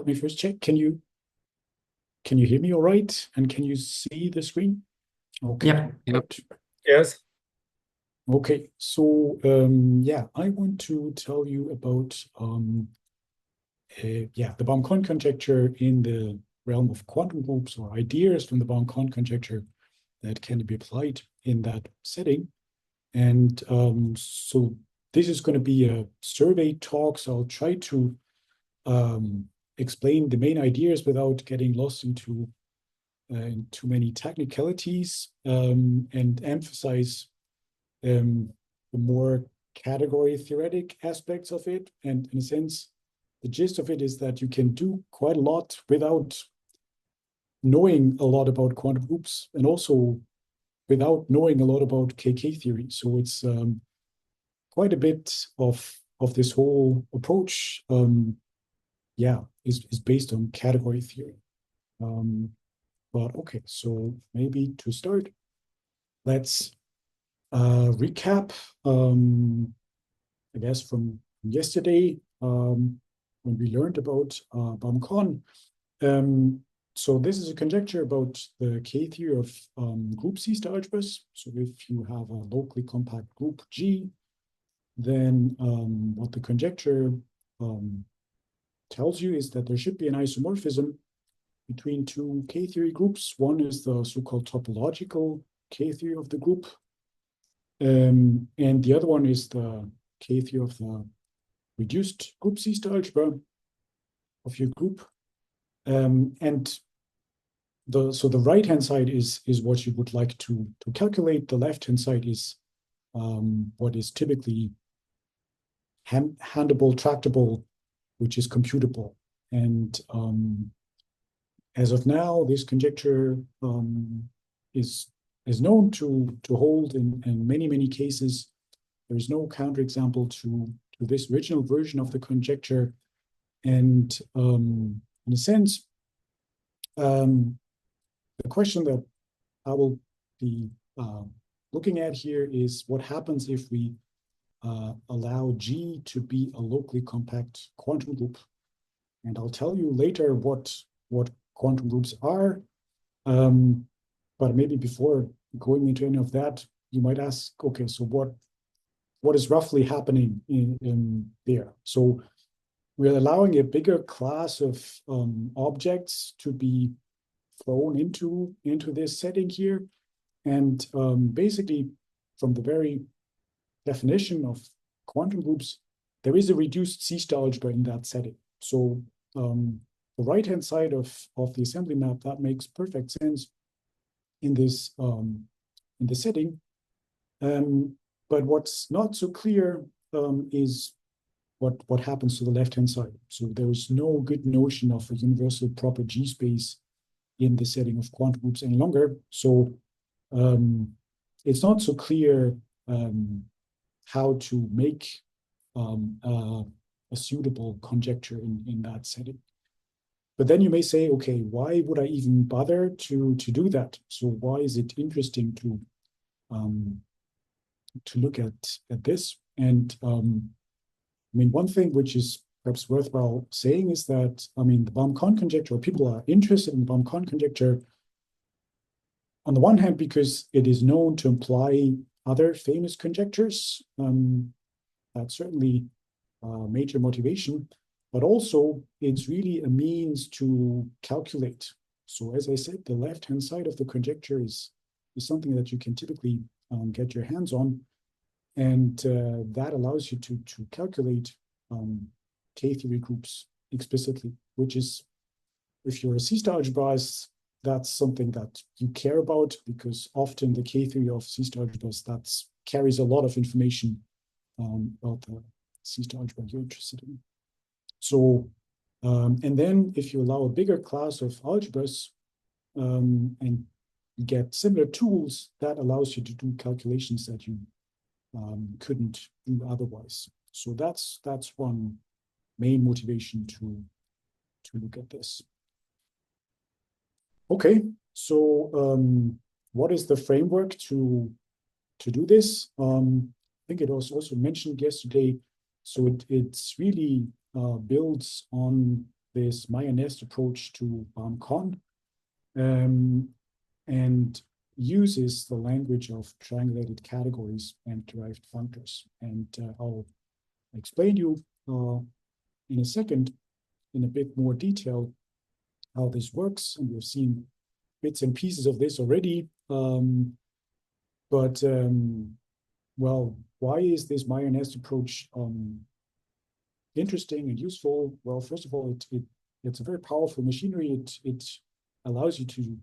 me first check. Can you hear me all right? And can you see the screen? Okay. Yeah. Yep. Yes. Okay. So yeah, I want to tell you about the Baum Connes conjecture in the realm of quantum groups, or ideas from the Baum Connes conjecture that can be applied in that setting. And so this is going to be a survey talk. So I'll try to explain the main ideas without getting lost into too many technicalities, and emphasize the more category theoretic aspects of it. And in a sense, the gist of it is that you can do quite a lot without knowing a lot about quantum groups, and also without knowing a lot about KK theory. So it's quite a bit of this whole approach, is based on category theory. But okay, so maybe to start, let's recap, I guess, from yesterday, when we learned about Baum Connes. So this is a conjecture about the K theory of group C-star algebras. So if you have a locally compact group G, then what the conjecture tells you is that there should be an isomorphism between two K theory groups. One is the so-called topological K theory of the group, and the other one is the K theory of the reduced group C-star algebra of your group. And so the right-hand side is what you would like to calculate. The left-hand side is what is typically handable, tractable, which is computable. And as of now, this conjecture is known to hold in many cases. There is no counterexample to this original version of the conjecture. And in a sense, the question that I will be looking at here is what happens if we allow G to be a locally compact quantum group. And I'll tell you later what quantum groups are. But maybe before going into any of that, you might ask, okay, so what is roughly happening in there? So we're allowing a bigger class of objects to be thrown into this setting here. And basically, from the very definition of quantum groups, there is a reduced C-star algebra in that setting. So the right-hand side of the assembly map, that makes perfect sense in this setting. But what's not so clear is what happens to the left-hand side. So there is no good notion of a universal proper G space in the setting of quantum groups any longer. So it's not so clear how to make a suitable conjecture in that setting. But then you may say, okay, why would I even bother to do that? So why is it interesting to look at this? And I mean, one thing which is perhaps worthwhile saying is that, I mean, the Baum Connes conjecture, or people are interested in the Baum Connes conjecture, on the one hand, because it is known to imply other famous conjectures. That's certainly a major motivation, but also it's really a means to calculate. So as I said, the left-hand side of the conjecture is something that you can typically get your hands on. And that allows you to calculate K-theory groups explicitly, which is, if you're a C-star algebraist, that's something that you care about, because often the K-theory of C-star algebras, that carries a lot of information about the C-star algebra you're interested in. So, and then if you allow a bigger class of algebras and you get similar tools, that allows you to do calculations that you couldn't do otherwise. So that's one main motivation to look at this. Okay, so what is the framework to do this? I think it was also mentioned yesterday. So it's really builds on this Meyer-Nest approach to Baum Connes, and uses the language of triangulated categories and derived functors. And I'll explain you in a second in a bit more detail how this works. And we've seen bits and pieces of this already. Well, why is this Meyer-Nest approach interesting and useful? Well, first of all, it's a very powerful machinery. It allows you to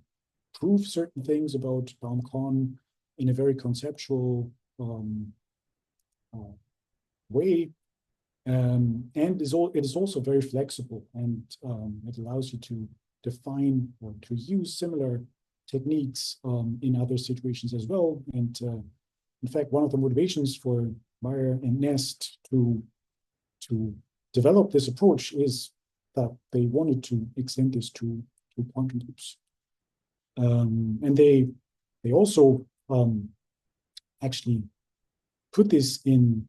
prove certain things about Baum Connes in a very conceptual way. And it is also very flexible, and it allows you to define or to use similar techniques in other situations as well. And in fact, one of the motivations for Meyer and Nest to develop this approach is that they wanted to extend this to quantum groups. And they also actually put this to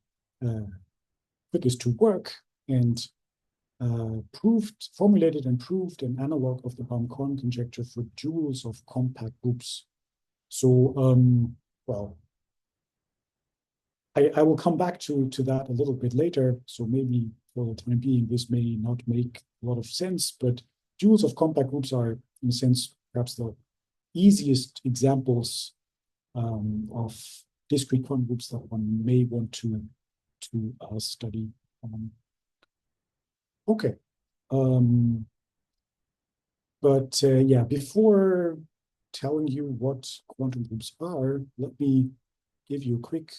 work and formulated and proved an analog of the Baum Connes conjecture for duals of compact groups. So, well, I will come back to that a little bit later. So maybe for the time being, this may not make a lot of sense, but duals of compact groups are, in a sense, perhaps the easiest examples of discrete quantum groups that one may want to study. Okay. Yeah, before telling you what quantum groups are, let me give you a quick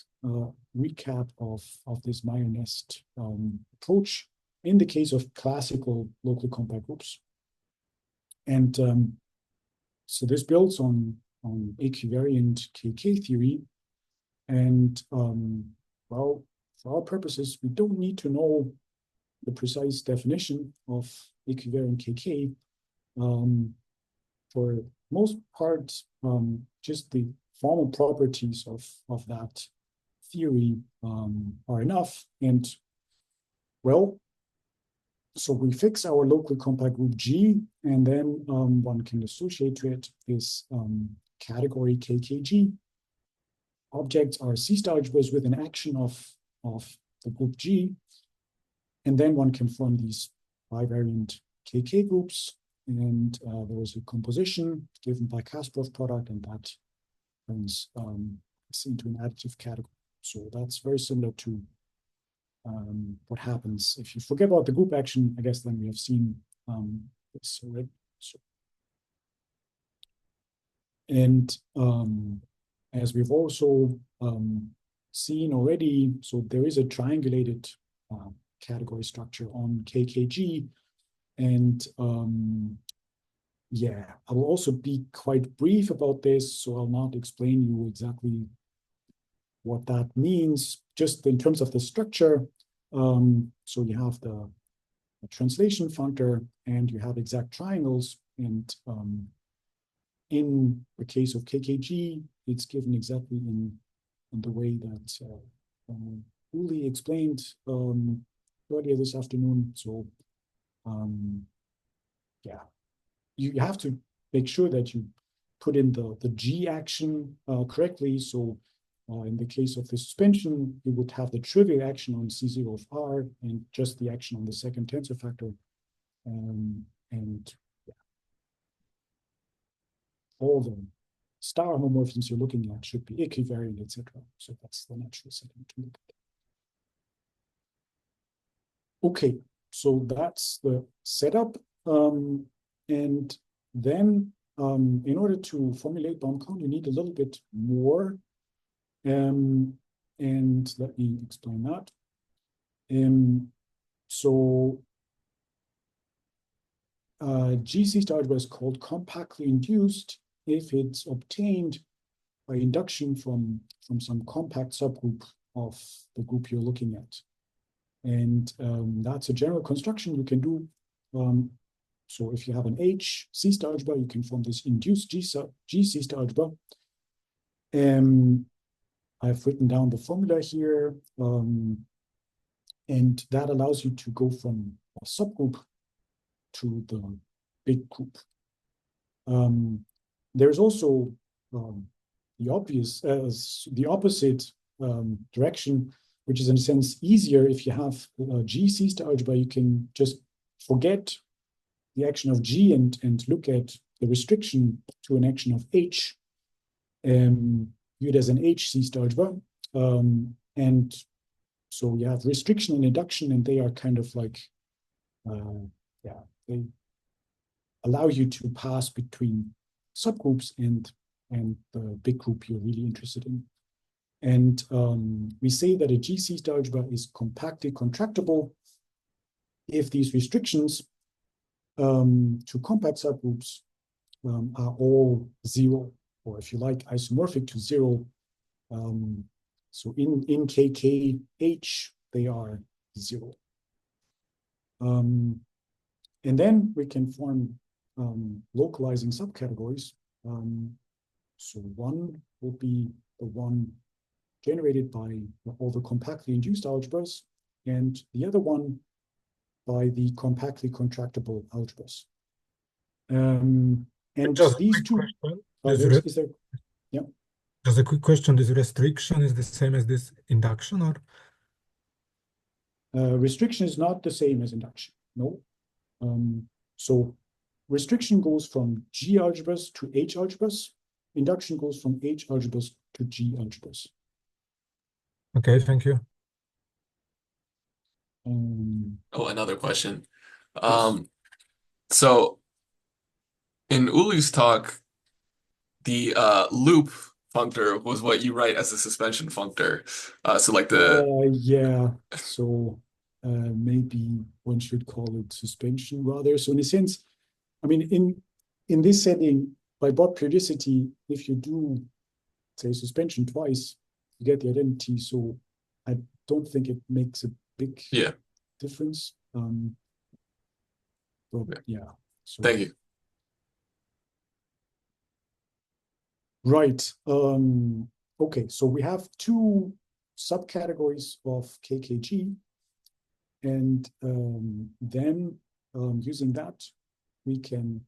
recap of this Meyer-Nest approach in the case of classical local compact groups. And so this builds on equivariant KK theory. And well, for our purposes, we don't need to know the precise definition of equivariant KK. For most part, just the formal properties of that theory are enough. And well, so we fix our local compact group G, and then one can associate to it this category KKG. Objects are C-star algebras with an action of the group G, and then one can form these bivariant KK groups, and there is a composition given by Kasparov product, and that turns into an additive category. So that's very similar to what happens if you forget about the group action. I guess then we have seen this already. So, and as we've also seen already, so there is a triangulated category structure on KKG. And yeah, I will also be quite brief about this, so I'll not explain you exactly what that means, just in terms of the structure. So you have the translation functor, and you have exact triangles. And in the case of KKG, it's given exactly in the way that Uli explained earlier this afternoon. So yeah, you have to make sure that you put in the G action correctly. So in the case of the suspension, you would have the trivial action on C0 of R and just the action on the second tensor factor. And yeah, all the star homomorphisms you're looking at should be equivariant, etc. So that's the natural setting to look at. Okay, so that's the setup. And then in order to formulate Baum Connes, you need a little bit more. And let me explain that. So GC star algebra is called compactly induced if it's obtained by induction from some compact subgroup of the group you're looking at. And that's a general construction you can do. So if you have an H C star algebra, you can form this induced G C star algebra. I've written down the formula here, and that allows you to go from a subgroup to the big group. There's also the opposite direction, which is in a sense easier. If you have G C-star algebra, you can just forget the action of G and look at the restriction to an action of H, view it as an H C-star algebra. And so you have restriction and induction, and they are kind of like, they allow you to pass between subgroups and the big group you're really interested in. And we say that a GC-star algebra is compactly contractible if these restrictions to compact subgroups are all zero, or if you like, isomorphic to zero. So in KK+H, they are zero. And then we can form localizing subcategories. So one will be the one generated by all the compactly induced algebras, and the other one by the compactly contractible algebras. And just these two, is there, yeah. Just a quick question, this restriction is the same as this induction, or? Restriction is not the same as induction, no. So restriction goes from G algebras to H algebras. Induction goes from H algebras to G algebras. Okay, thank you. Another question. Yes. So in Uli's talk, the loop functor was what you write as a suspension functor. So like the yeah. So maybe one should call it suspension rather. So in a sense, I mean, in this setting, by Bott periodicity, if you do say suspension twice, you get the identity. So I don't think it makes a big difference. But yeah. So, thank you. Right. Okay, so we have two subcategories of KKG, and then using that, we can,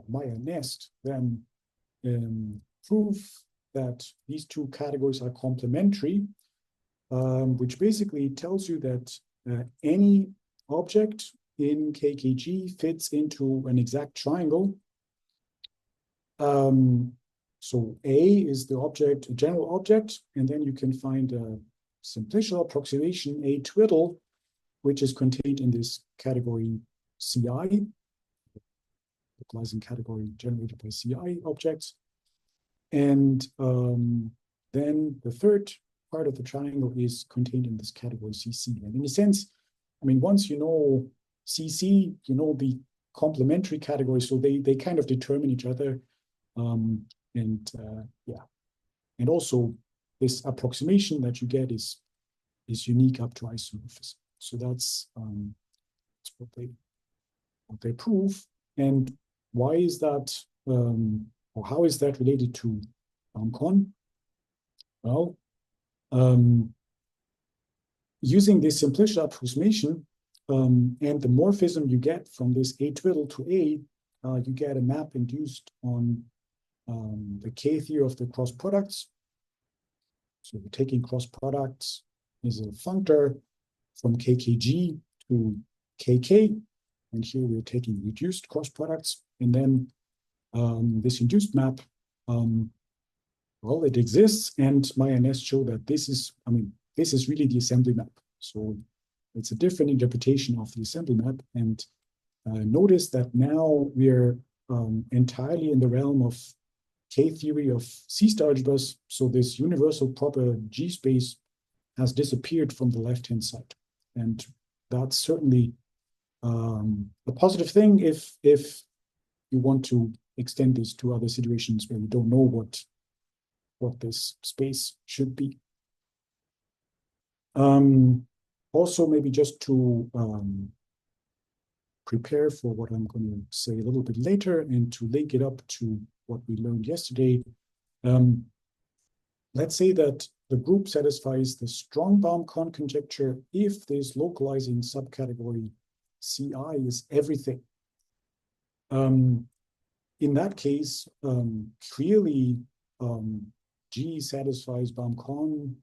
Maya Nest then prove that these two categories are complementary, which basically tells you that any object in KKG fits into an exact triangle. So A is the object, a general object, and then you can find a simplicial approximation, A twiddle, which is contained in this category CI, localizing category generated by CI objects. And then the third part of the triangle is contained in this category CC. And in a sense, I mean, once you know CC, you know the complementary categories, so they kind of determine each other. And also this approximation that you get is unique up to isomorphism. So that's what they prove. And why is that, or how is that related to Baum Connes? Well, using this simplicial approximation and the morphism you get from this A twiddle to A, you get a map induced on the K theory of the cross products. So we're taking cross products as a functor from KKG to KK, and here we're taking reduced cross products, and then this induced map, well, it exists, and Maya and Nest show that this is really the assembly map. So it's a different interpretation of the assembly map, and notice that now we're entirely in the realm of K theory of C-star algebras. So this universal proper G space has disappeared from the left-hand side. And that's certainly a positive thing if you want to extend this to other situations where we don't know what this space should be. Also, maybe just to prepare for what I'm going to say a little bit later and to link it up to what we learned yesterday. Let's say that the group satisfies the strong Baum Connes conjecture if this localizing subcategory CI is everything. In that case, clearly G satisfies Baum Connes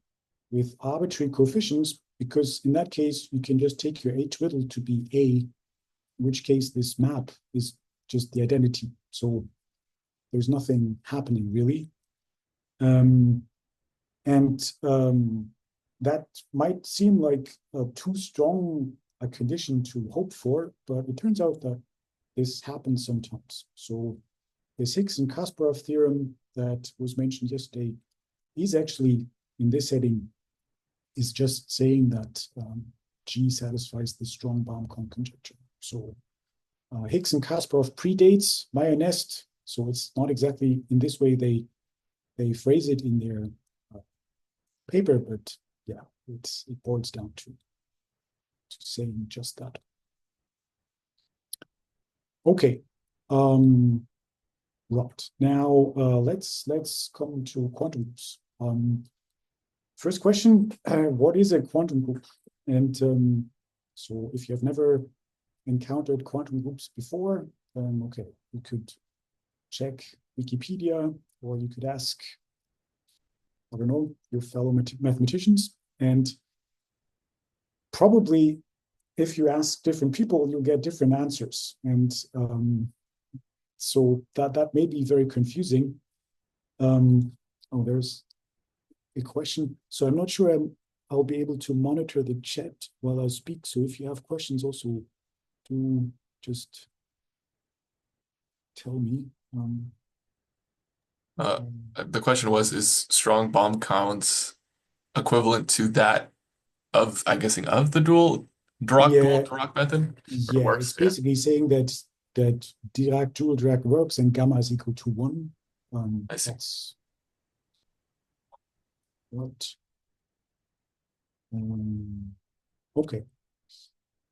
with arbitrary coefficients, because in that case, you can just take your A twiddle to be A, in which case this map is just the identity. So there's nothing happening really. That might seem like too strong a condition to hope for, but it turns out that this happens sometimes. So this Higgs and Kasparov theorem that was mentioned yesterday is actually, in this setting, is just saying that G satisfies the strong Baum Connes conjecture. So Higgs and Kasparov predates Meyer Nest, so it's not exactly in this way they phrase it in their paper, but yeah, it boils down to saying just that. Okay, right now let's come to quantum groups. First question: what is a quantum group? And so, if you have never encountered quantum groups before, okay, you could check Wikipedia, or you could ask, I don't know, your fellow mathematicians. And probably if you ask different people, you'll get different answers. And so that may be very confusing. Oh, there's a question. So I'm not sure I'll be able to monitor the chat while I speak. So if you have questions, also do just tell me. The question was, is strong Baum Connes equivalent to that of, I'm guessing, of the dual Dirac method? Yeah, works, it's basically saying that Dirac works and gamma is equal to 1. I see. That's what. Okay.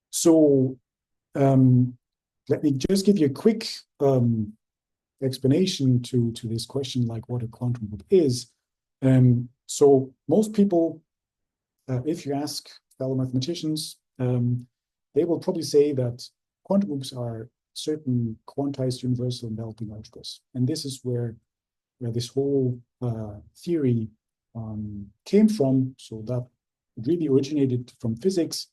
So let me just give you a quick explanation to this question, like what a quantum group is. So most people, if you ask fellow mathematicians, they will probably say that quantum groups are certain quantized universal enveloping algebras. And this is where this whole theory came from. So that really originated from physics,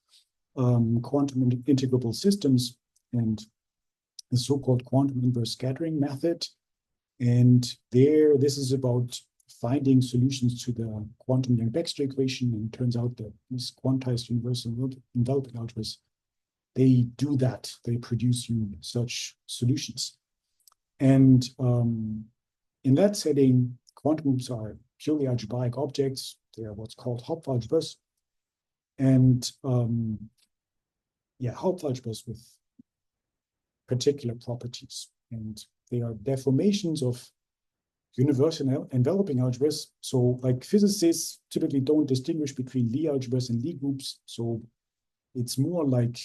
quantum integrable systems, and the so-called quantum inverse scattering method. And this is about finding solutions to the quantum Yang-Baxter equation. And it turns out that these quantized universal enveloping algebras, they do that. They produce you such solutions. And in that setting, quantum groups are purely algebraic objects. They are what's called Hopf algebras. And Hopf algebras with particular properties. And they are deformations of universal enveloping algebras. So like physicists typically don't distinguish between Lie algebras and Lie groups. So it's more like,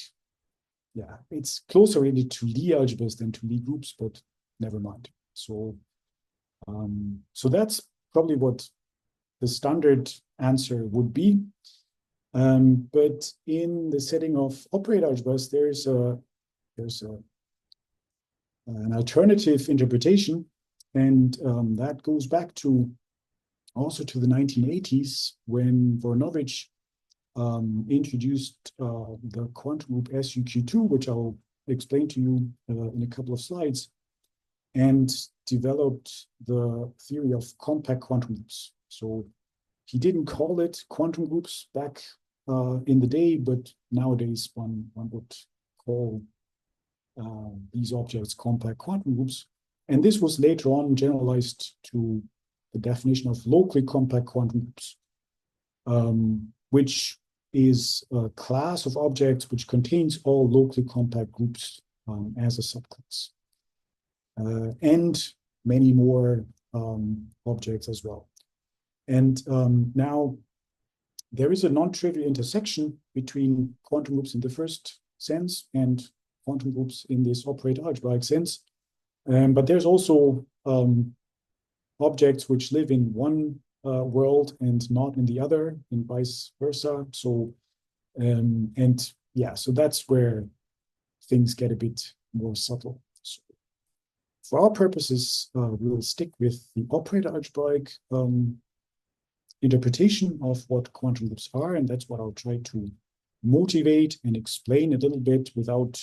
it's closer related to Lie algebras than to Lie groups, but never mind. So, so that's probably what the standard answer would be. But in the setting of operator algebras, there's an alternative interpretation, and that goes back to also to the 1980s when Voronowicz introduced the quantum group SUQ2, which I'll explain to you in a couple of slides, and developed the theory of compact quantum groups. So he didn't call it quantum groups back in the day, but nowadays one would call these objects compact quantum groups. And this was later on generalized to the definition of locally compact quantum groups, which is a class of objects which contains all locally compact groups as a subclass, and many more objects as well. And now there is a non-trivial intersection between quantum groups in the first sense and quantum groups in this operator algebraic sense. But there's also objects which live in one world and not in the other, and vice versa. So, so that's where things get a bit more subtle. So for our purposes, we'll stick with the operator algebraic interpretation of what quantum loops are, and that's what I'll try to motivate and explain a little bit without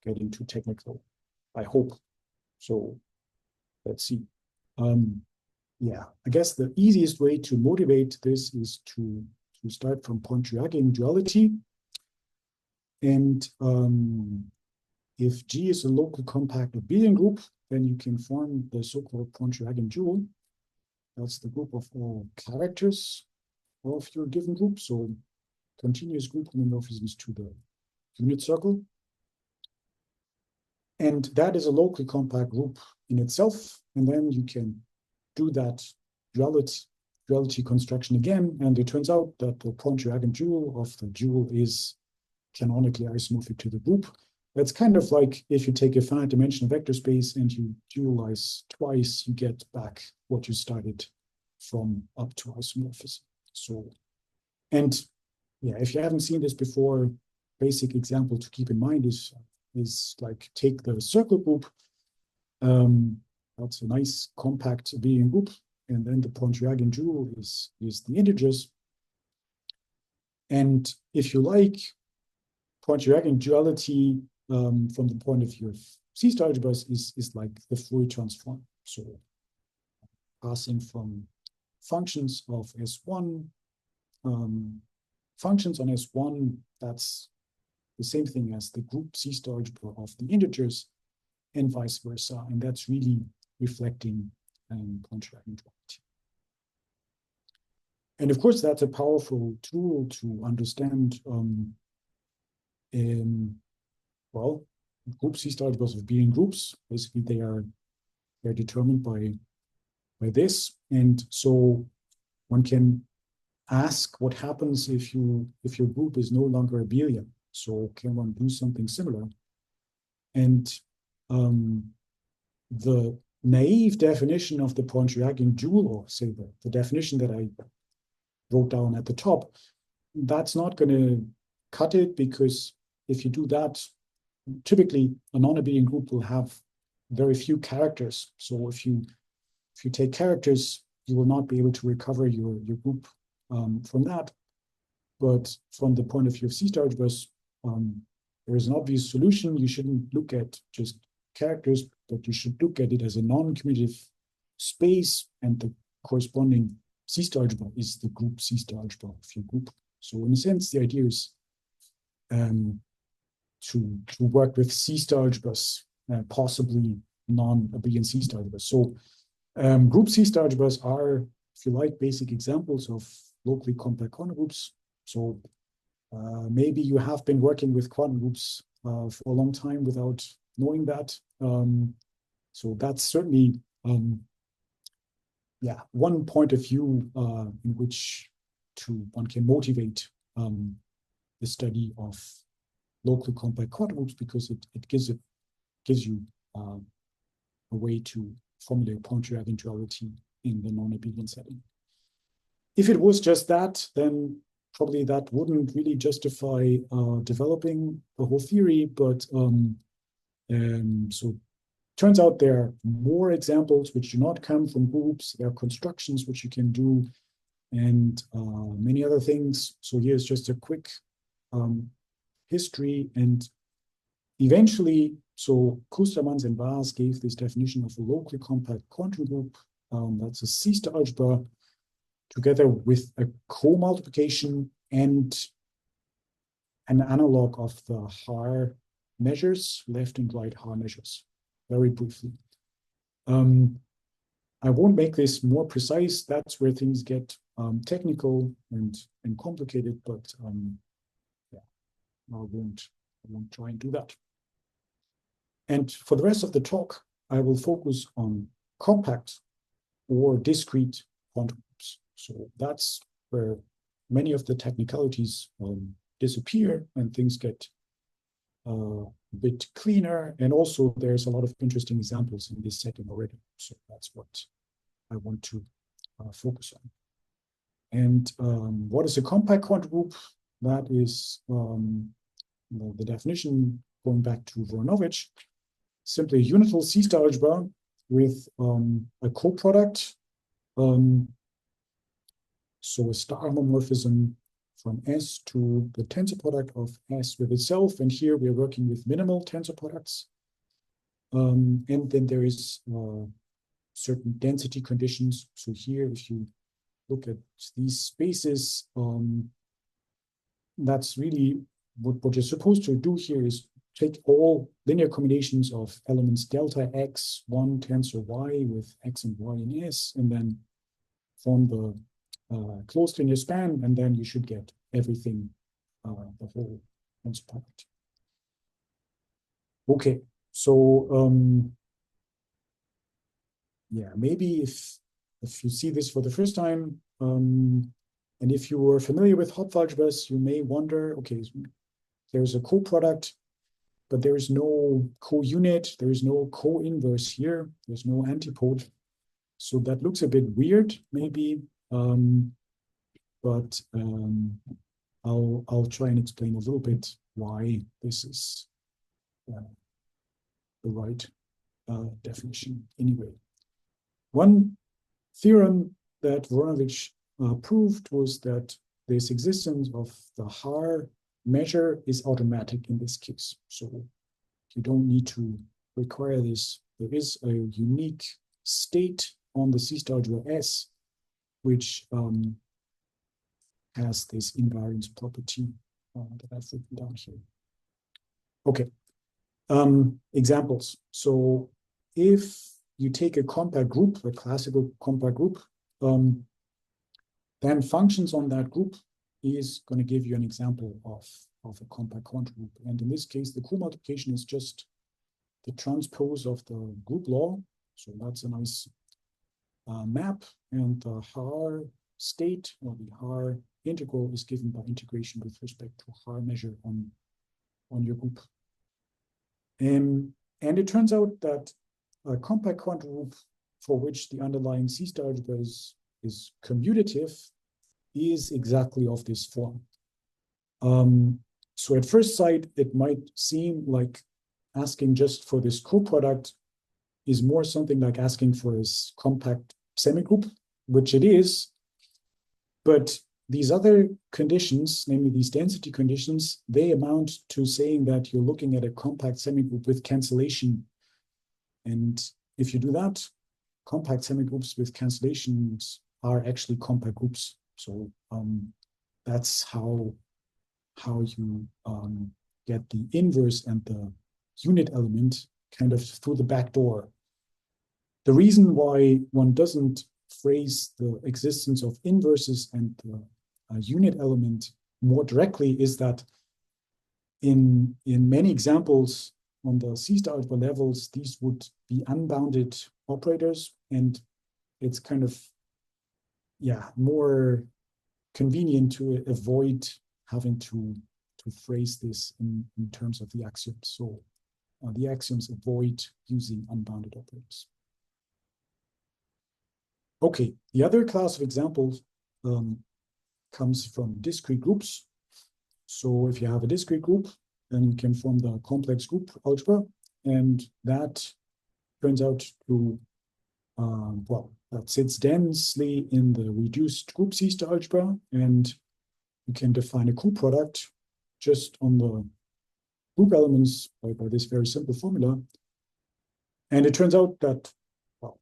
getting too technical, I hope. So let's see. Yeah, I guess the easiest way to motivate this is to start from Pontryagin duality. And if G is a local compact abelian group, then you can form the so-called Pontryagin dual. That's the group of all characters of your given group. So continuous group homomorphisms to the unit circle. And that is a locally compact group in itself. And then you can do that duality construction again. And it turns out that the Pontryagin dual of the dual is canonically isomorphic to the group. That's kind of like if you take a finite dimensional vector space and you dualize twice, you get back what you started from up to isomorphism. So, and yeah, if you haven't seen this before, basic example to keep in mind is like take the circle group. That's a nice compact abelian group, and then the Pontryagin dual is the integers. And if you like, Pontryagin duality from the point of view of C-star algebras is like the Fourier transform. So passing from functions of S1, functions on S1, that's the same thing as the group C-star algebra of the integers, and vice versa. And that's really reflecting Pontryagin duality. And of course, that's a powerful tool to understand well, group C-star algebras of abelian groups. Basically, they're determined by this. And so one can ask what happens if your group is no longer abelian. So can one do something similar? And the naive definition of the Pontryagin dual, or say the definition that I wrote down at the top, that's not going to cut it, because if you do that, typically a non-abelian group will have very few characters. So if you take characters, you will not be able to recover your group from that. But from the point of view of C-star algebras, there is an obvious solution. You shouldn't look at just characters, but you should look at it as a non-commutative space, and the corresponding C-star algebra is the group C-star algebra of your group. So in a sense, the idea is to work with C-star algebras, possibly non-abelian C-star algebras. So group C-star algebras are, if you like, basic examples of locally compact quantum groups. So maybe you have been working with quantum groups for a long time without knowing that. So that's certainly one point of view in which one can motivate the study of local compact quantum groups, because it gives you a way to formulate Pontryagin duality in the non-abelian setting. If it was just that, then probably that wouldn't really justify developing the whole theory. But so turns out there are more examples which do not come from groups. There are constructions which you can do, and many other things. So here's just a quick history. And eventually, so Kustermans and Vaz gave this definition of a locally compact quantum group. That's a C-star algebra together with a co-multiplication and an analog of the Haar measures, left and right Haar measures, very briefly. I won't make this more precise. That's where things get technical and complicated, but yeah, I won't try and do that. And for the rest of the talk, I will focus on compact or discrete quantum groups. So that's where many of the technicalities disappear and things get a bit cleaner. And also there's a lot of interesting examples in this setting already. So that's what I want to focus on. And what is a compact quantum group? That is the definition going back to Voronowicz. simply a unital C-star algebra with a coproduct. So a star homomorphism from S to the tensor product of S with itself. And here we're working with minimal tensor products. And then there is certain density conditions. So here, if you look at these spaces, that's really what you're supposed to do here is take all linear combinations of elements delta x, one tensor y with x and y in S, and then form the closed linear span, and then you should get everything, the whole tensor product. Okay, so yeah, maybe if you see this for the first time, and if you were familiar with Hopf algebras, you may wonder, okay, there's a coproduct, but there is no co-unit, there is no co-inverse here, there's no antipode. So that looks a bit weird, maybe, but I'll try and explain a little bit why this is the right definition anyway. One theorem that Voronowicz proved was that this existence of the Haar measure is automatic in this case. So you don't need to require this. There is a unique state on the C-star algebra S, which has this invariance property that I've written down here. Okay, examples. So if you take a compact group, a classical compact group, then functions on that group is going to give you an example of a compact quantum group. And in this case, the co-multiplication is just the transpose of the group law. So that's a nice map. And the Haar state, or the Haar integral, is given by integration with respect to Haar measure on your group. And it turns out that a compact quantum group for which the underlying C-star algebra is commutative is exactly of this form. So at first sight, it might seem like asking just for this coproduct is more something like asking for this compact semigroup, which it is. But these other conditions, namely these density conditions, they amount to saying that you're looking at a compact semigroup with cancellation. And if you do that, compact semigroups with cancellations are actually compact groups. So that's how you get the inverse and the unit element kind of through the back door. The reason why one doesn't phrase the existence of inverses and the unit element more directly is that in many examples on the C-star algebra levels, these would be unbounded operators, and it's kind of, yeah, more convenient to avoid having to phrase this in terms of the axioms. So the axioms avoid using unbounded operators. Okay, the other class of examples comes from discrete groups. So if you have a discrete group, then you can form the complex group algebra, and that turns out to, well, that sits densely in the reduced group C-star algebra, and you can define a coproduct just on the group elements by this very simple formula. And it turns out that, well,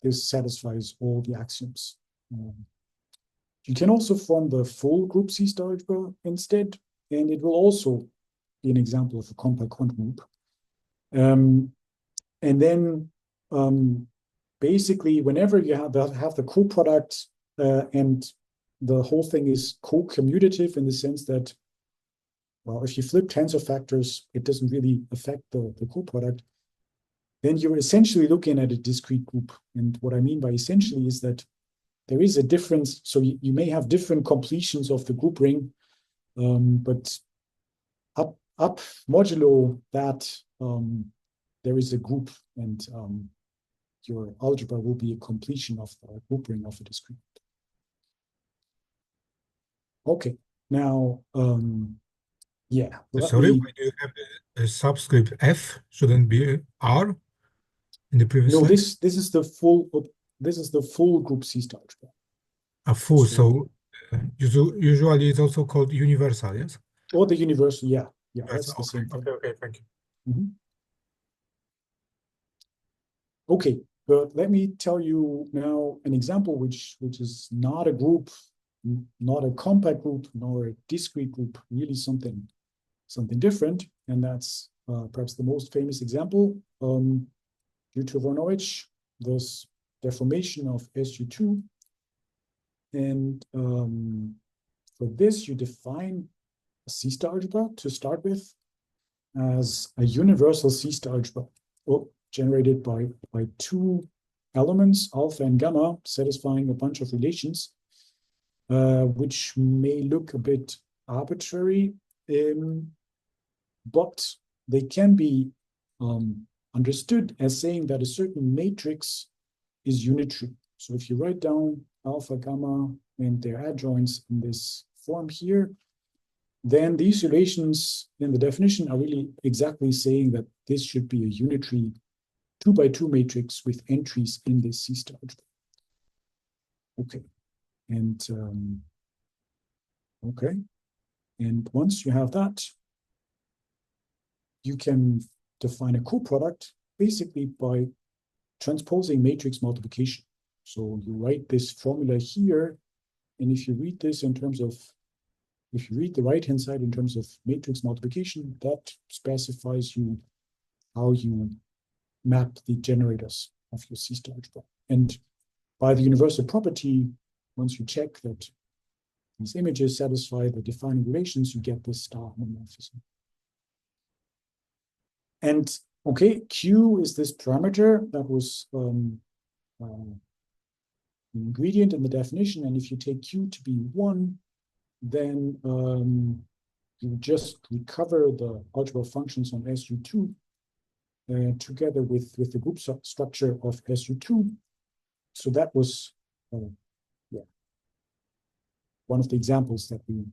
this satisfies all the axioms. You can also form the full group C-star algebra instead, and it will also be an example of a compact quantum group. And then basically, whenever you have the coproduct and the whole thing is co-commutative in the sense that, well, if you flip tensor factors, it doesn't really affect the coproduct, then you're essentially looking at a discrete group. And what I mean by essentially is that there is a difference. So you may have different completions of the group ring, but up modulo that there is a group, and your algebra will be a completion of the group ring of a discrete group. Okay, now Yeah. Let Sorry, me, why do you have a subscript F? Shouldn't be R in the previous no, slide? this is the full group C star algebra. A full. So, So usually it's also called universal, yes? or the universal, yeah, that's Universal. the same thing. Okay, thank you. Mhm. Okay, but let me tell you now an example which is not a group, not a compact group, nor a discrete group, really something different, and that's perhaps the most famous example due to Voronoi, this deformation of SU2. And for this, you define a C-star algebra to start with as a universal C-star algebra generated by two elements, alpha and gamma, satisfying a bunch of relations, which may look a bit arbitrary, but they can be understood as saying that a certain matrix is unitary. So if you write down alpha, gamma, and their adjoints in this form here, then these relations in the definition are really exactly saying that this should be a unitary 2x2 matrix with entries in this C-star algebra. Okay, and once you have that, you can define a coproduct basically by transposing matrix multiplication. So you write this formula here, and if you read this in terms of, if you read the right-hand side in terms of matrix multiplication, that specifies you how you map the generators of your C-star algebra. And by the universal property, once you check that these images satisfy the defining relations, you get this star homomorphism. And okay, Q is this parameter that was an ingredient in the definition. And if you take Q to be 1, then you just recover the algebra functions on SU2 together with the group structure of SU2. So that was one of the examples that we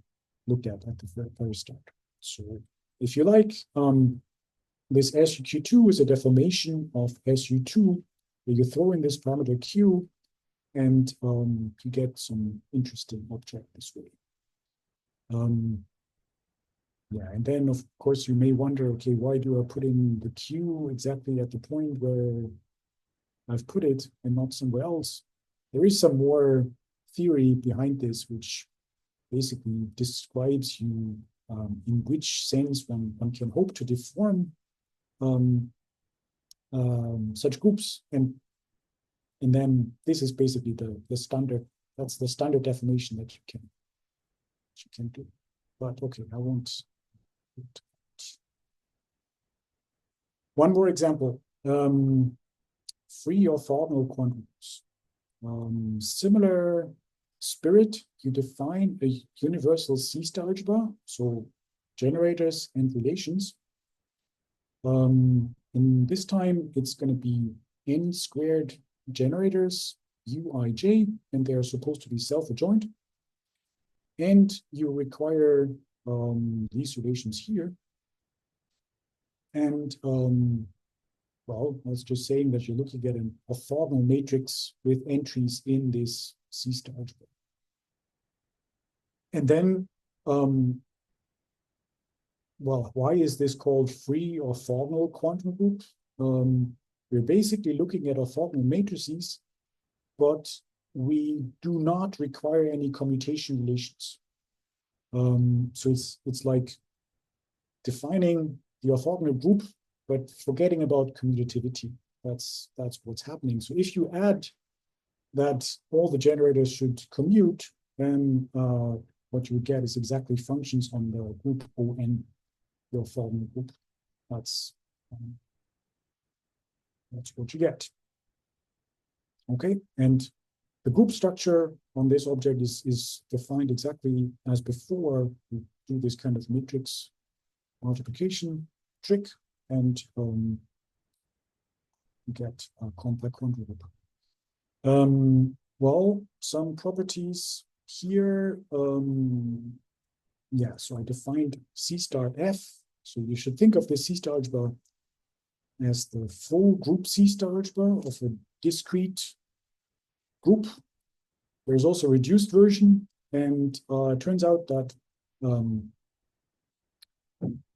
looked at the very start. So if you like, this SUQ2 is a deformation of SU2, where you throw in this parameter Q, and you get some interesting object this way. Yeah, and then of course you may wonder, okay, why do I put in the Q exactly at the point where I've put it and not somewhere else? There is some more theory behind this, which basically describes you in which sense one can hope to deform such groups, and then this is basically the standard. That's the standard definition that you can do. But okay, I won't. One more example: free orthogonal quantities. Similar spirit, you define a universal C-star algebra, so generators and relations. In this time, it's going to be n squared generators, uij, and they're supposed to be self-adjoint. And you require these relations here. And well, that's just saying that you're looking at an orthogonal matrix with entries in this C-star algebra. And then, well, why is this called free orthogonal quantum group? We're basically looking at orthogonal matrices, but we do not require any commutation relations. So it's like defining the orthogonal group, but forgetting about commutativity. That's what's happening. So if you add that all the generators should commute, then what you would get is exactly functions on the group ON, the orthogonal group. That's what you get. Okay, and the group structure on this object is defined exactly as before. We do this kind of matrix multiplication trick, and you get a compact quantum group. Well, some properties here so I defined C star F. So you should think of the C star algebra as the full group C star algebra of a discrete group. There's also a reduced version, and it turns out that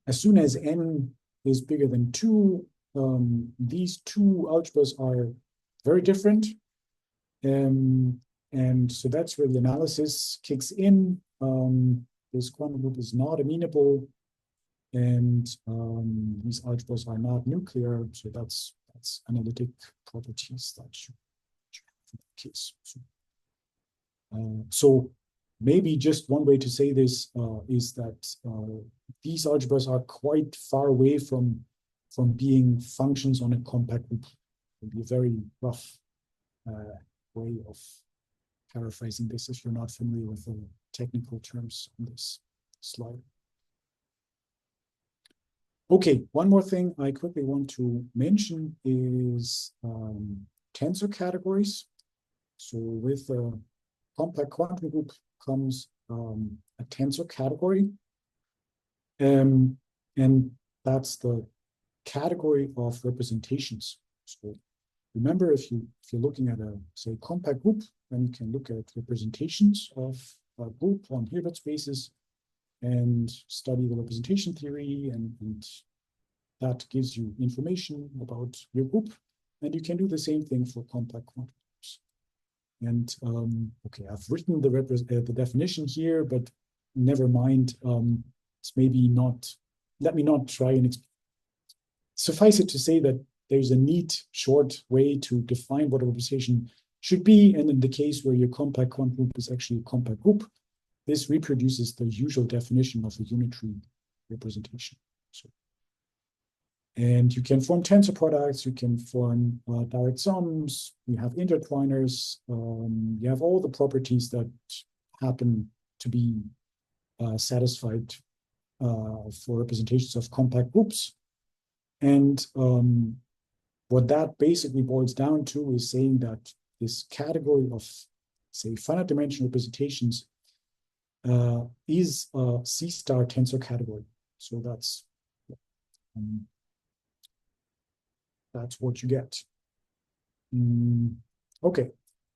as soon as n is bigger than 2, these two algebras are very different. And so that's where the analysis kicks in. This quantum group is not amenable, and these algebras are not nuclear. So that's analytic properties that you have in that case. So maybe just one way to say this is that these algebras are quite far away from being functions on a compact group. It would be a very rough way of paraphrasing this if you're not familiar with the technical terms on this slide. Okay, one more thing I quickly want to mention is tensor categories. So with a compact quantum group comes a tensor category, and that's the category of representations. So remember, if you're looking at a, say, compact group, then you can look at representations of a group on Hilbert spaces and study the representation theory, and that gives you information about your group. And you can do the same thing for compact quantum groups. And okay, I've written the definition here, but never mind. It's maybe not. Let me not try and suffice it to say that there's a neat, short way to define what a representation should be. And in the case where your compact quantum group is actually a compact group, this reproduces the usual definition of a unitary representation. So, and you can form tensor products, you can form direct sums, you have intertwiners, you have all the properties that happen to be satisfied for representations of compact groups. And what that basically boils down to is saying that this category of, say, finite dimensional representations is a C star tensor category. So that's what you get. Okay,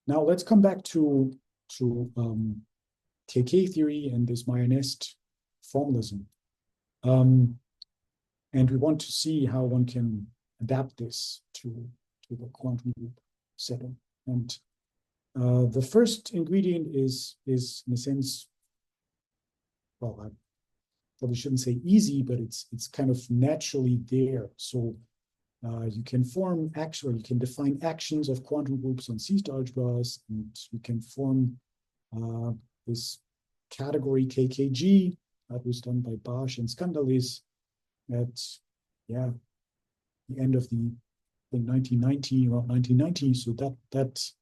now let's come back to KK theory and this Mayer-Nest formalism. And we want to see how one can adapt this to the quantum group setting. And the first ingredient is in a sense, well, I probably shouldn't say easy, but it's kind of naturally there. So you can you can define actions of quantum groups on C star algebras, and you can form this category KKG that was done by Bosch and Skandalis at the end of the 1990, around 1990. So that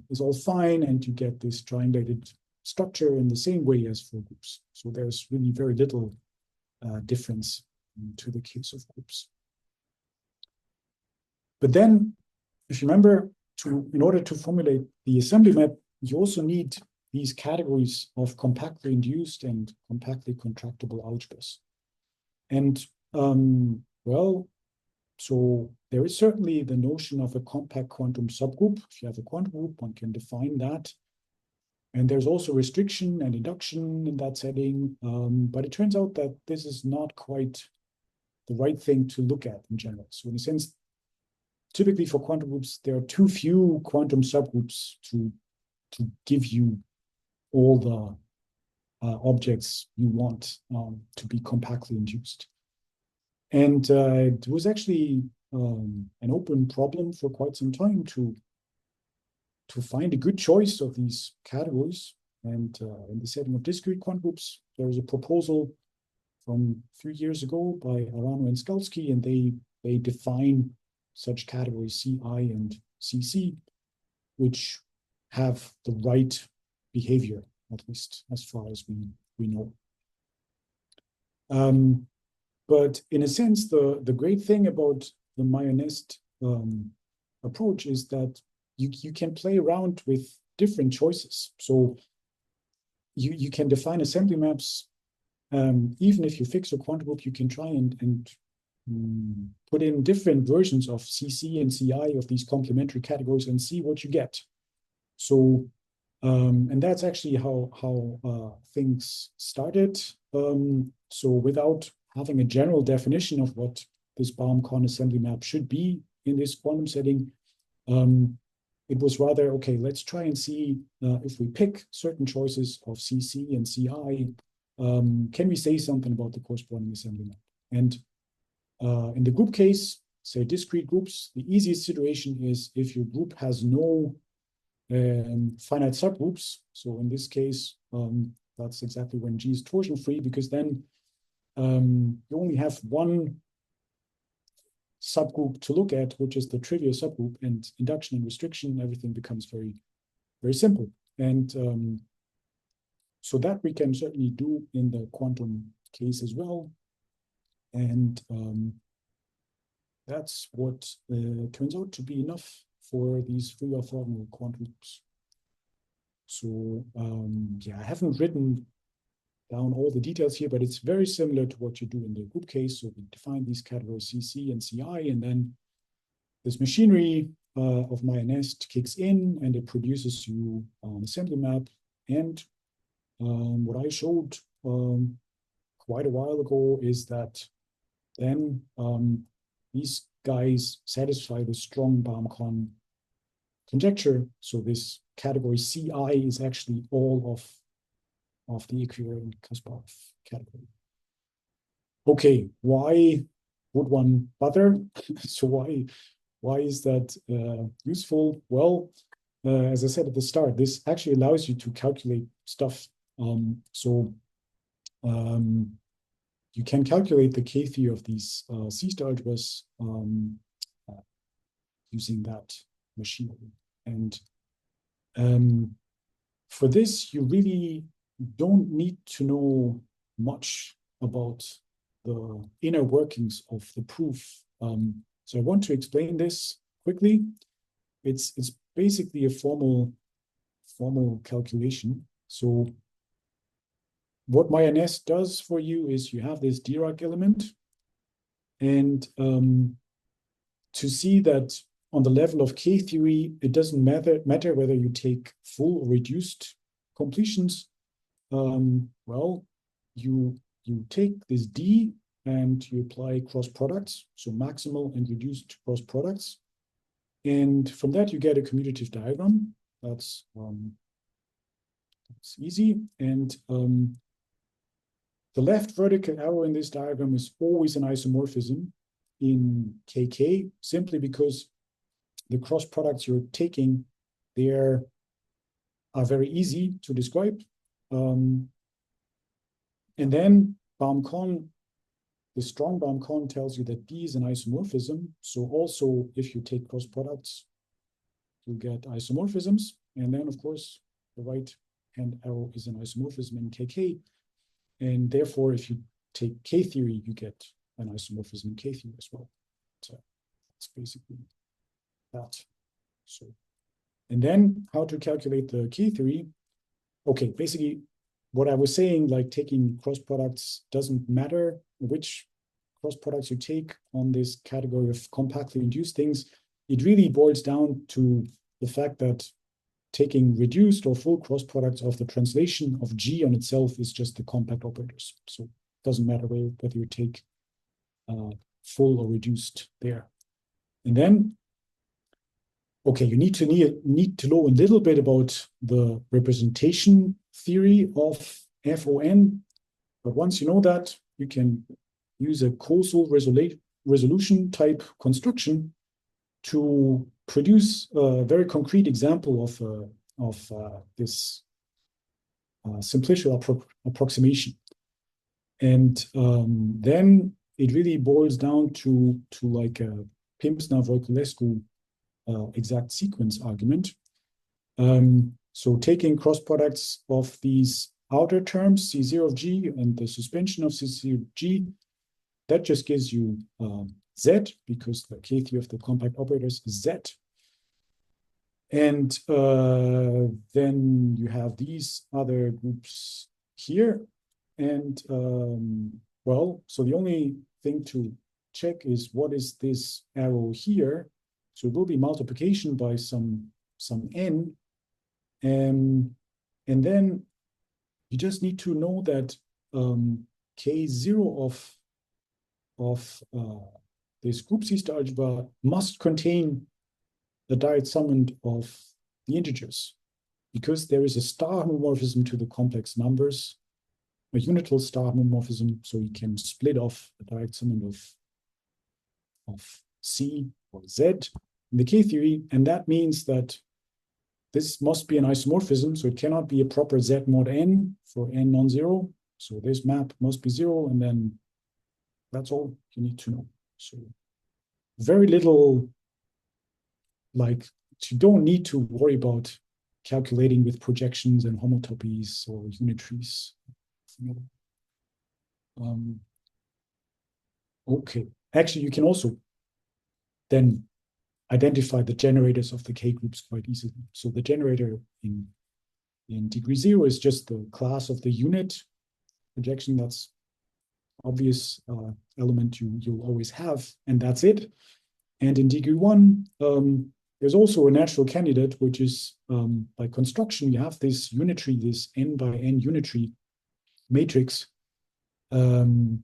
is all fine, and you get this triangulated structure in the same way as for groups. So there's really very little difference to the case of groups. But then, if you remember, in order to formulate the assembly map, you also need these categories of compactly induced and compactly contractible algebras. And well, so there is certainly the notion of a compact quantum subgroup. If you have a quantum group, one can define that. And there's also restriction and induction in that setting. But it turns out that this is not quite the right thing to look at in general. So in a sense, typically for quantum groups, there are too few quantum subgroups to give you all the objects you want to be compactly induced. And it was actually an open problem for quite some time to find a good choice of these categories. And in the setting of discrete quantum groups, there was a proposal from 3 years ago by Arano and Skalski, and they define such categories CI and CC, which have the right behavior, at least as far as we know. But in a sense, the great thing about the Mayer-Nest approach is that you can play around with different choices. So you can define assembly maps. Even if you fix a quantum loop, you can try and put in different versions of CC and CI of these complementary categories and see what you get. So, and that's actually how things started. So without having a general definition of what this Baum Connes assembly map should be in this quantum setting, it was rather, okay, let's try and see if we pick certain choices of CC and CI, can we say something about the corresponding assembly map? And in the group case, say discrete groups, the easiest situation is if your group has no finite subgroups. So in this case, that's exactly when G is torsion-free, because then you only have one subgroup to look at, which is the trivial subgroup, and induction and restriction, everything becomes very, very simple. And so that we can certainly do in the quantum case as well. And that's what turns out to be enough for these free orthogonal quantum loops. So yeah, I haven't written down all the details here, but it's very similar to what you do in the group case. So we define these categories CC and CI, and then this machinery of my nest kicks in and it produces you an assembly map. And what I showed quite a while ago is that then these guys satisfy the strong Baum Connes conjecture. So this category CI is actually all of the equivariant Kasparov category. Okay, why would one bother? So why is that useful? Well, as I said at the start, this actually allows you to calculate stuff. You can calculate the K-theory of these C-star algebras using that machinery. And for this, you really don't need to know much about the inner workings of the proof. So I want to explain this quickly. It's basically a formal calculation. So what MyNS does for you is you have this Dirac element, and to see that on the level of K-theory, it doesn't matter whether you take full or reduced completions. Well, you take this D and you apply cross products, so maximal and reduced cross products. And from that, you get a commutative diagram. That's easy. And the left vertical arrow in this diagram is always an isomorphism in KK, simply because the cross products you're taking there are very easy to describe. And then Baum Connes, the strong Baum Connes tells you that D is an isomorphism. So also, if you take cross products, you get isomorphisms. And then, of course, the right-hand arrow is an isomorphism in KK. And therefore, if you take K-theory, you get an isomorphism in K-theory as well. So that's basically that. So, and then how to calculate the K-theory? Okay, basically, what I was saying, like taking cross products doesn't matter which cross products you take on this category of compactly induced things. It really boils down to the fact that taking reduced or full cross products of the translation of G on itself is just the compact operators. So it doesn't matter whether you take full or reduced there. And then, okay, you need to know a little bit about the representation theory of FON. But once you know that, you can use a causal resolution type construction to produce a very concrete example of this simplicial approximation. And then it really boils down to like a Pimsner-Voiculescu exact sequence argument. So taking cross products of these outer terms, C0 of G and the suspension of C0 of G, that just gives you Z, because the K-theory of the compact operators is Z. And then you have these other groups here. And well, so the only thing to check is what is this arrow here. So it will be multiplication by some n. And then you just need to know that K0 of this group C star algebra must contain the direct summand of the integers, because there is a star homomorphism to the complex numbers, a unital star homomorphism, so you can split off the direct summand of C or Z in the K theory, and that means that this must be an isomorphism, so it cannot be a proper Z mod n for n non-zero. So this map must be 0, and then that's all you need to know. So very little, like, you don't need to worry about calculating with projections and homotopies or unitaries. Okay, actually, you can also then identify the generators of the K groups quite easily. So the generator in degree 0 is just the class of the unit projection. That's obvious element you'll always have, and that's it. And in degree 1, there's also a natural candidate, which is by construction, you have this unitary, this n by n unitary matrix with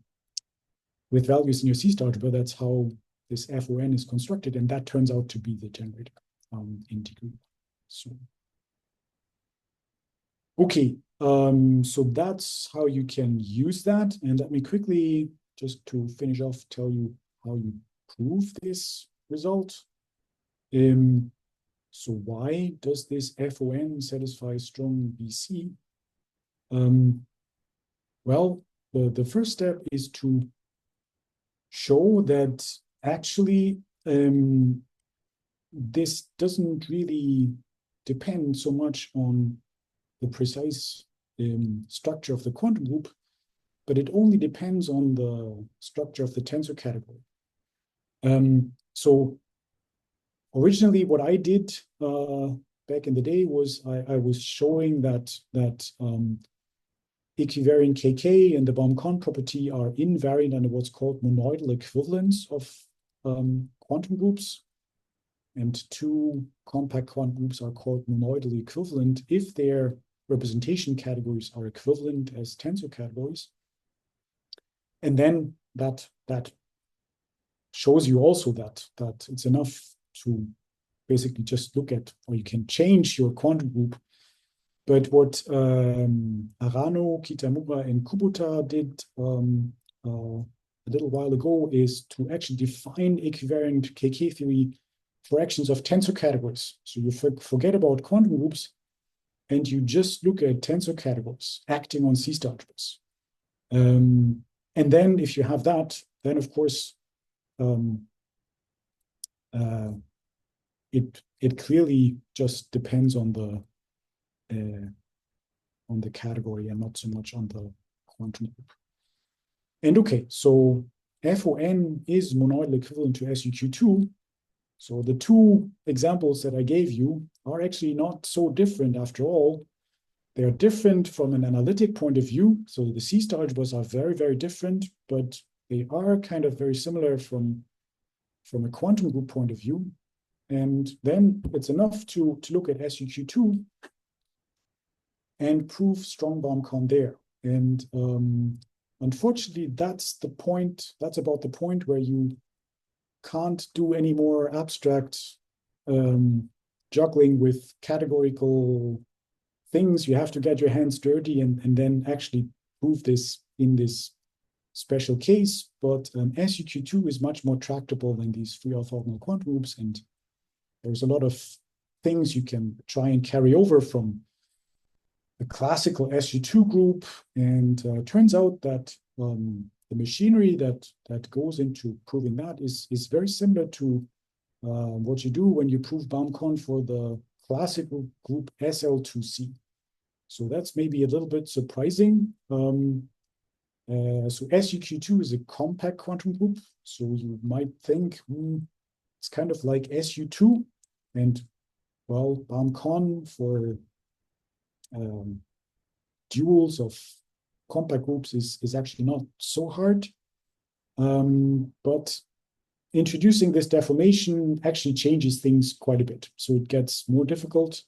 values in your C star algebra. That's how this FON is constructed, and that turns out to be the generator in degree 1. So, okay, so that's how you can use that. And let me quickly, just to finish off, tell you how you prove this result. So why does this FON satisfy strong BC? Well, the first step is to show that actually this doesn't really depend so much on the precise structure of the quantum group, but it only depends on the structure of the tensor category. So originally, what I did back in the day was I was showing that equivariant KK and the Baum Connes property are invariant under what's called monoidal equivalence of quantum groups, and two compact quantum groups are called monoidally equivalent if their representation categories are equivalent as tensor categories. And then that shows you also that it's enough to basically just look at, or you can change your quantum group. But what Arano, Kitamura, and Kubota did a little while ago is to actually define equivariant KK theory for actions of tensor categories. So you forget about quantum groups, and you just look at tensor categories acting on C star algebras. And then if you have that, then of course it clearly just depends on the category and not so much on the quantum group. And okay, so FON is monoidal equivalent to SUQ2. So the two examples that I gave you are actually not so different after all. They are different from an analytic point of view. So the C star algebras are very, very different, but they are kind of very similar from a quantum group point of view. And then it's enough to look at SUQ2 and prove strong Baum Connes there. And unfortunately, that's about the point where you can't do any more abstract juggling with categorical things. You have to get your hands dirty and then actually prove this in this special case. But SUQ2 is much more tractable than these free orthogonal quantum groups, and there's a lot of things you can try and carry over from the classical SU2 group. And turns out that the machinery that goes into proving that is very similar to what you do when you prove Baum Connes for the classical group SL2C. So that's maybe a little bit surprising. So SUQ2 is a compact quantum group. So you might think it's kind of like SU2. And well, Baum Connes for duals of compact groups is actually not so hard. But introducing this deformation actually changes things quite a bit. So it gets more difficult.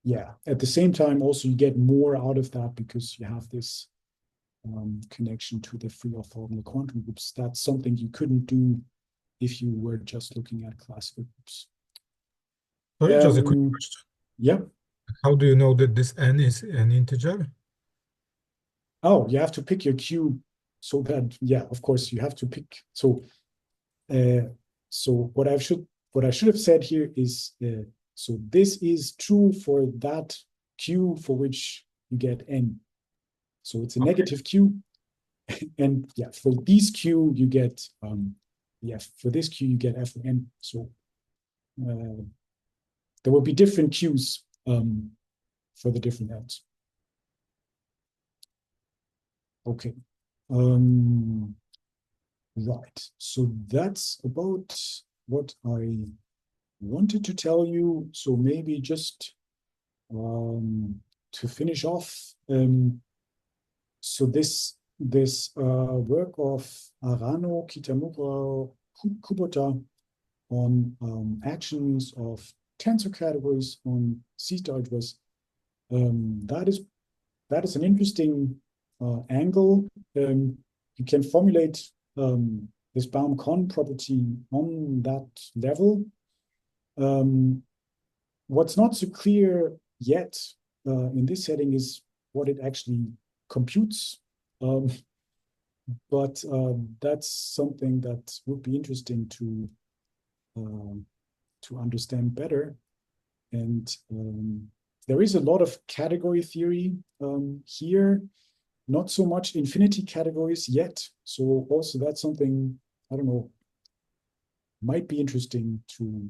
Yeah, at the same time, also you get more out of that because you have this connection to the free orthogonal quantum groups. That's something you couldn't do if you were just looking at classical groups. Sorry, just a quick question. Yeah. How do you know that this n is an integer? Oh, you have to pick your Q so that, yeah, of course, you have to pick. So what I should have said here is, so this is true for that Q for which you get n. So it's a negative Q. And yeah, for these Q, you get, for this Q, you get f of n. So there will be different Qs for the different n's. Okay. Right. So that's about what I wanted to tell you. So maybe just to finish off, so this work of Arano, Kitamura, Kubota on actions of tensor categories on C-star algebras, that is an interesting angle. You can formulate this Baum Connes property on that level. What's not so clear yet in this setting is what it actually computes. But that's something that would be interesting to understand better. And there is a lot of category theory here, not so much infinity categories yet. So also that's something, I don't know, might be interesting to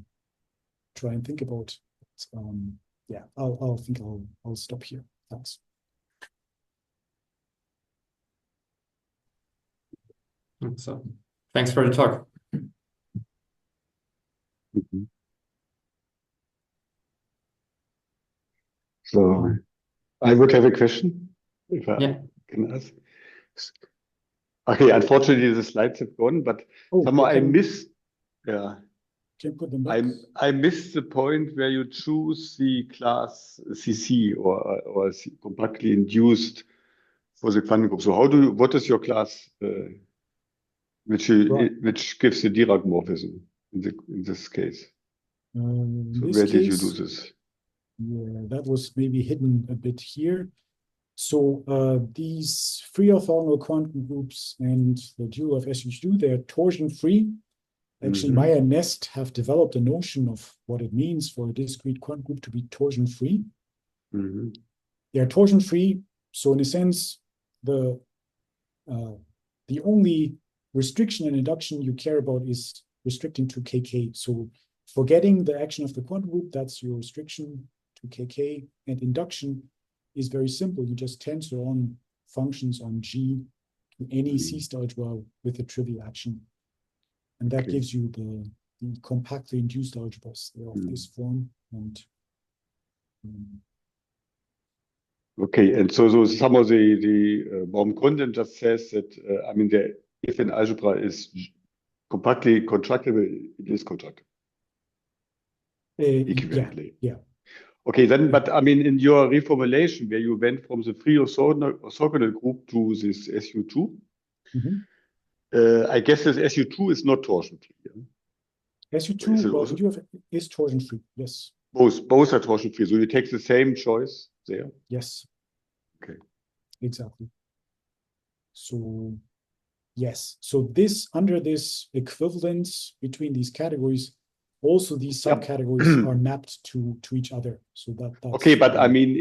try and think about. But, yeah, I'll stop here. Thanks. So, thanks for the talk. Mm-hmm. So I would have a question, if I can ask. Okay, unfortunately the slides have gone, but somehow I missed. Yeah, can put them back. I missed the point where you choose the class CC or compactly induced for the quantum group. So what is your class which gives the Dirac morphism in this case? So where did you do this? Yeah, that was maybe hidden a bit here. So these free orthogonal quantum groups and the dual of SU2, they're torsion-free. Actually, Maya and Nest have developed a notion of what it means for a discrete quantum group to be torsion-free. They are torsion-free, so in a sense, the only restriction and induction you care about is restricting to KK. So forgetting the action of the quantum group, that's your restriction to KK, and induction is very simple. You just tensor on functions on G to any C-star algebra with a trivial action. And that gives you the compactly induced algebras of this form. And okay, and so some of the Baum Connes just says that I mean, if an algebra is compactly constructible, it is constructible. Equivalently. Yeah. Okay, then, but I mean, in your reformulation, where you went from the free orthogonal group to this SU2, I guess this SU2 is not torsion-free. Yeah? SU2 is torsion-free, yes. Both are torsion-free, so you take the same choice there? Yes. Okay. Exactly. So, yes. So under this equivalence between these categories, also these subcategories are mapped to each other. So that's okay, but I mean,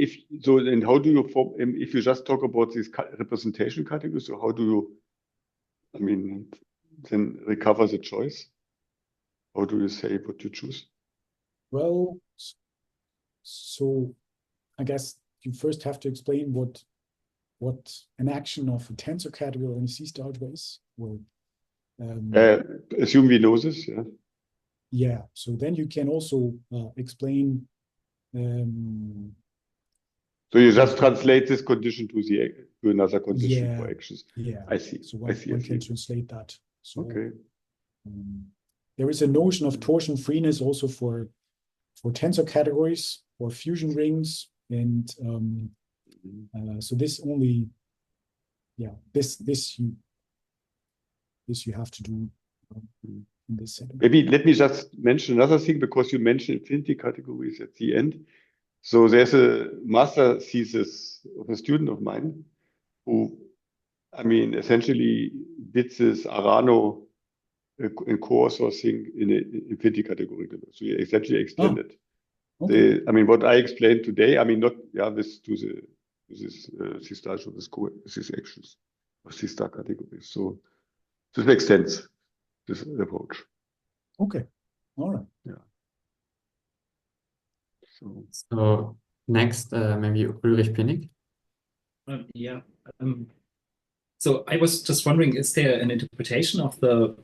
and how do you form, if you just talk about these representation categories, so how do you, I mean, then recover the choice? How do you say what you choose? Well, so I guess you first have to explain what an action of a tensor category or a C-star algebra is. Or, assume we know this, yeah. yeah, so then you can also explain. So you just translate this condition to another condition for Yeah, actions. yeah. I see. So I see. I one can see. translate that. So Okay. there is a notion of torsion freeness also for tensor categories or fusion rings, and so this only, yeah, this you have to do in this setting. Maybe let me just mention another thing, because you mentioned infinity categories at the end. So there's a master thesis of a student of mine who, I mean, essentially did this Arano co-author thing in an infinity category. So he essentially extended. Okay. I mean, what I explained today, I mean, not, yeah, this to this C-star of these actions of C-star categories. So this makes sense, this approach. Okay. All right. Yeah. So next, maybe Ulrich Pinnig. Yeah. So I was just wondering, is there an interpretation of the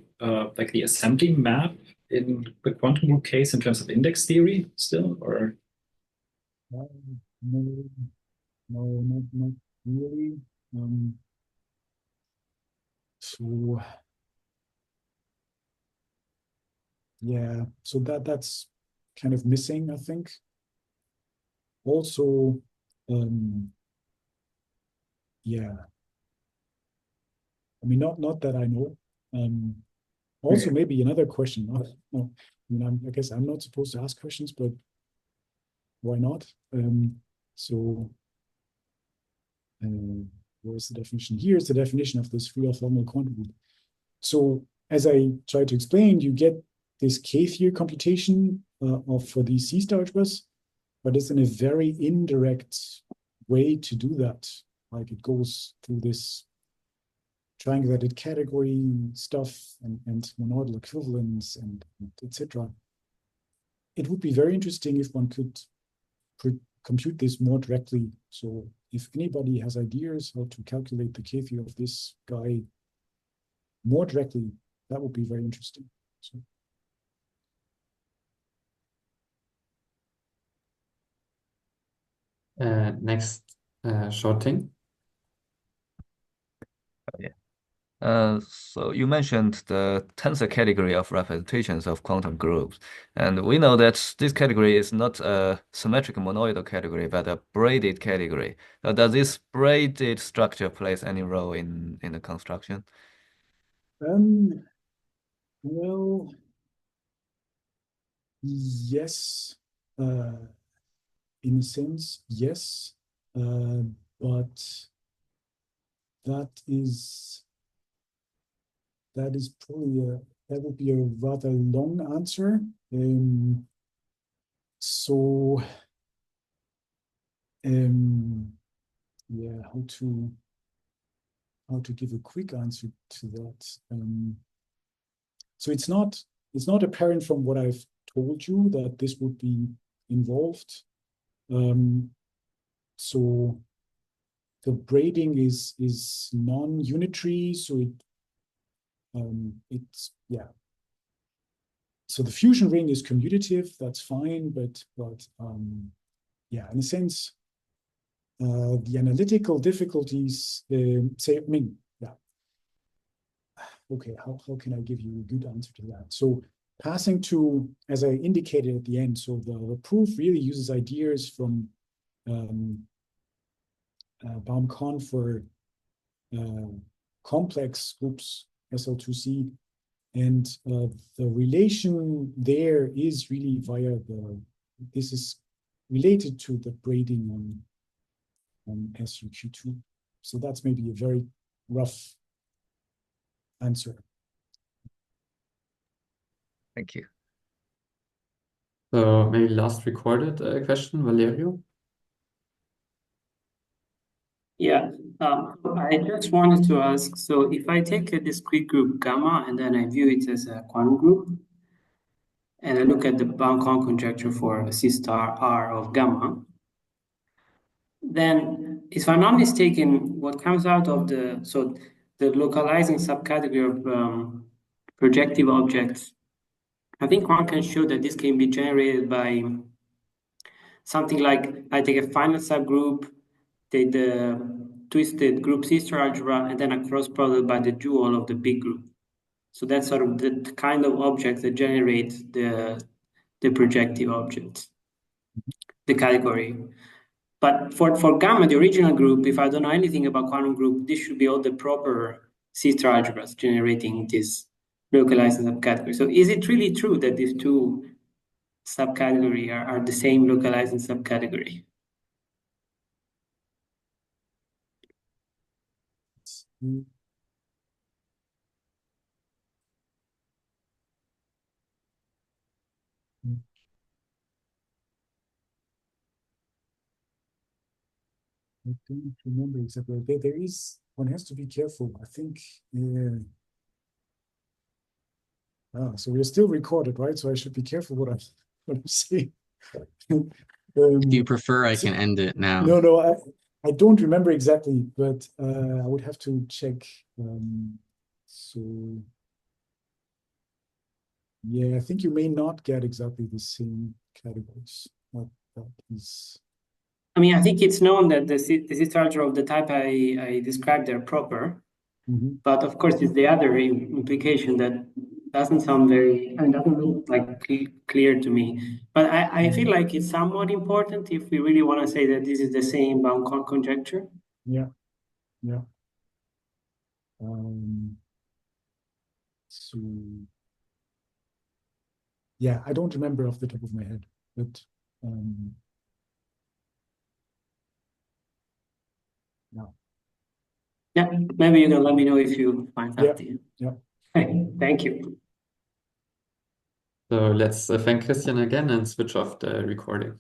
like the assembly map in the quantum group case in terms of index theory still, or? No, not really. So yeah, so that's kind of missing, I think. Also, yeah. I mean, not that I know. Also, maybe another question. I mean, I guess I'm not supposed to ask questions, but why not? So, where's the definition? Here's the definition of this free orthogonal quantum group. So, as I tried to explain, you get this K-theory computation for these C-star algebras, but it's in a very indirect way to do that. Like it goes through this triangulated category stuff and monodal equivalence and etc. It would be very interesting if one could compute this more directly. So if anybody has ideas how to calculate the K-theory of this guy more directly, that would be very interesting. So. Next, short thing. So you mentioned the tensor category of representations of quantum groups, and we know that this category is not a symmetric monoidal category, but a braided category. Does this braided structure plays any role in the construction? Well, yes, in a sense, yes, but that is probably that would be a rather long answer. So, yeah, how to give a quick answer to that. So it's not apparent from what I've told you that this would be involved. So the braiding is non-unitary, so it's yeah. So the fusion ring is commutative, that's fine, but yeah, in a sense, the analytical difficulties say, I mean, yeah. Okay, how can I give you a good answer to that? So passing to, as I indicated at the end, so the proof really uses ideas from Baum Connes for complex groups, SL2C, and the relation there is really via this is related to the braiding on SUQ2. So that's maybe a very rough answer. Thank you. So maybe last recorded question, Valerio. Yeah, I just wanted to ask, so if I take a discrete group gamma and then I view it as a quantum group, and I look at the Baum Connes conjecture for C star R of gamma, then if I'm not mistaken, what comes out of the localizing subcategory of projective objects I think one can show that this can be generated by something like I take a finite subgroup, take the twisted group sister algebra, and then a cross product by the dual of the big group. So that's sort of the kind of object that generates the projective object, the category. But for gamma, the original group, if I don't know anything about quantum group, this should be all the proper sister algebras generating this localized subcategory. So is it really true that these two subcategory are the same localizing subcategory? Mm. Mm. I don't remember exactly. There is, one has to be careful. I think, so we're still recorded, right? So I should be careful what I'm saying. If you prefer, I can end it now. No, I don't remember exactly, but I would have to check. So yeah, I think you may not get exactly the same categories. That is. I mean, I think it's known that the sister algebra of the type I described are proper, but of course, it's the other implication that doesn't sound very, and doesn't look like clear to me. But I feel like it's somewhat important if we really want to say that this is the same Baum Connes conjecture. Yeah. So yeah, I don't remember off the top of my head, but no. Yeah, maybe you can let me know if you find something. Yeah. Thank you. So let's thank Christian again and switch off the recording.